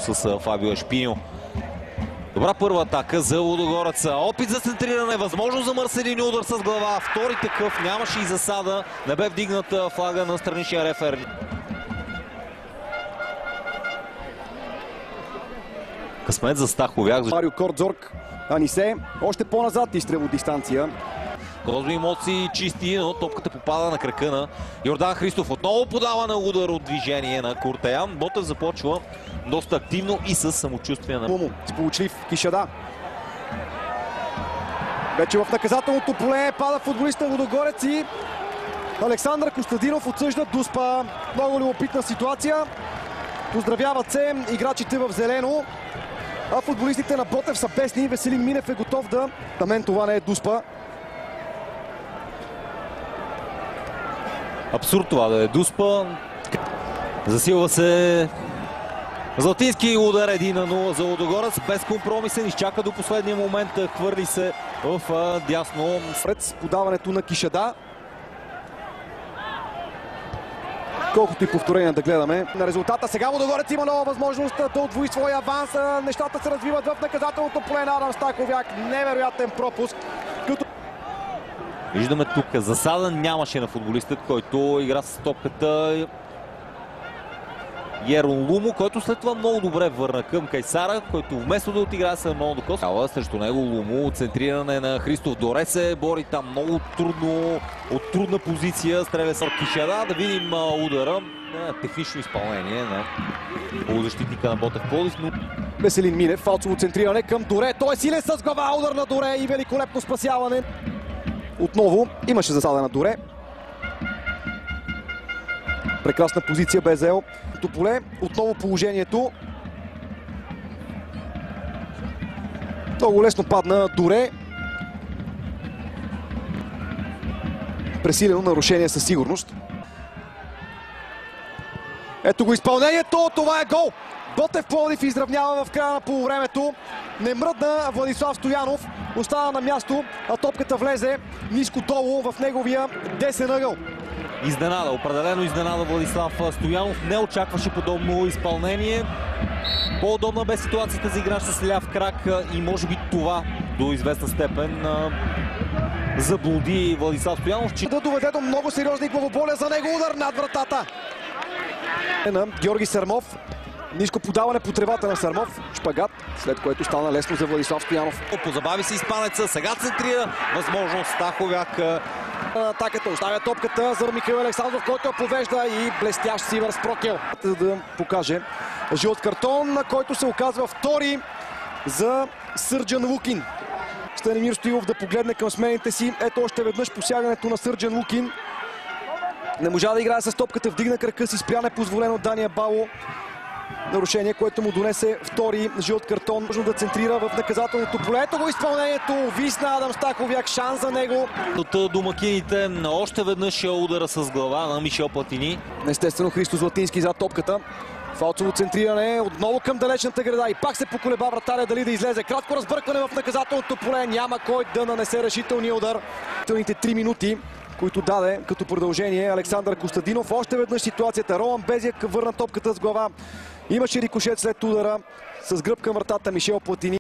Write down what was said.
с Фабио Ешпиньо. Добра първа атака за Лудогорец. Опит за центриране, възможно за Марселини, удар с глава. Втори такъв, нямаше и засада. Не бе вдигната флага на страничния рефер. Късмет за Стаховяк. Марио Кордзорг, Анисе, още по-назад изстрел от дистанция. Грозни емоции чисти, но топката попада на крака на Йордан Христов. Отново подава на удар от движение на Куртеян. Ботев започва доста активно и с самочувствие на... Сполучлив Кишада. Вече в наказателното поле пада футболиста Лудогорец и Александър Костадинов отсъжда Дуспа. Много любопитна ситуация. Поздравяват се играчите в зелено. А футболистите на Ботев са бесни. Веселин Минев е готов да... На мен това не е Дуспа. Абсурд това да е Дуспа. Засилва се Златински, удар 1-0 за Лудогорец. Без компромисен, изчака до последния момент, хвърли се в дясно. Пред подаването на Кишада. Колкото и повторения да гледаме на резултата. Сега Лудогорец има нова възможност да отвои своя аванс. Нещата се развиват в наказателното поле на Адам Стаховяк. Невероятен пропуск. Виждаме тук засада нямаше на футболистът, който игра с топката. Ерон Лумо, който след това много добре върна към Кайсара, който вместо да отиграе се много докосва. Срещу него Лумо, центриране на Христов Доре се бори там много трудно, от трудна позиция. Стреля с Кишада. Да видим удара. Технично изпълнение на полузащитника на Ботев Пловдив. Веселин Минев, фалцово центриране към Доре. Той е силен с глава, удар на Доре и великолепно спасяване. Отново имаше засада на Доре. Прекрасна позиция Безел. Поле, отново положението. Много лесно падна Доре. Пресилено нарушение със сигурност. Ето го изпълнението. Това е гол. Ботев Пловдив изравнява в края на полувремето. Не мръдна Владислав Стоянов. Остана на място, а топката влезе ниско долу в неговия десен ъгъл. Изненада, определено изненада Владислав Стоянов. Не очакваше подобно изпълнение. По-удобна бе ситуацията за играч с ляв крак и може би това до известна степен заблуди Владислав Стоянов. Да доведе до много сериозни главоболя за него, удар над вратата. На Георги Сърмов. Ниско подаване по тревата на Сърмов. Шпагат, след което стана лесно за Владислав Стоянов. Позабави се изпанеца, сега центрира възможност Стаховяк. Атаката оставя топката за Михаил Александров, който я повежда и блестящ Сивърс Прокел. Да покаже жълт картон, на който се оказва втори за Сърджан Лукин. Станимир Стоилов да погледне към смените си. Ето още веднъж посягането на Сърджан Лукин. Не можа да играе с топката, вдигна крака си, спря непозволено от Дания Бало. Нарушение, което му донесе втори жълт картон. Можна да центрира в наказателното поле. Ето го изпълнението. Висна Адам Стаховяк. Шанс за него. От домакините още веднъж удара с глава на Мишел Платини. Естествено Христо Златински за топката. Фалцово центриране. Отново към далечната града. И пак се поколеба вратаря дали да излезе. Кратко разбъркване в наказателното поле. Няма кой да нанесе решителния удар. Телните 3 минути, които даде като продължение Александър Костадинов. Още веднъж ситуацията. Роман Безяк върна топката с глава. Имаше рикошет след удара с гръб към вратата Мишел Платини.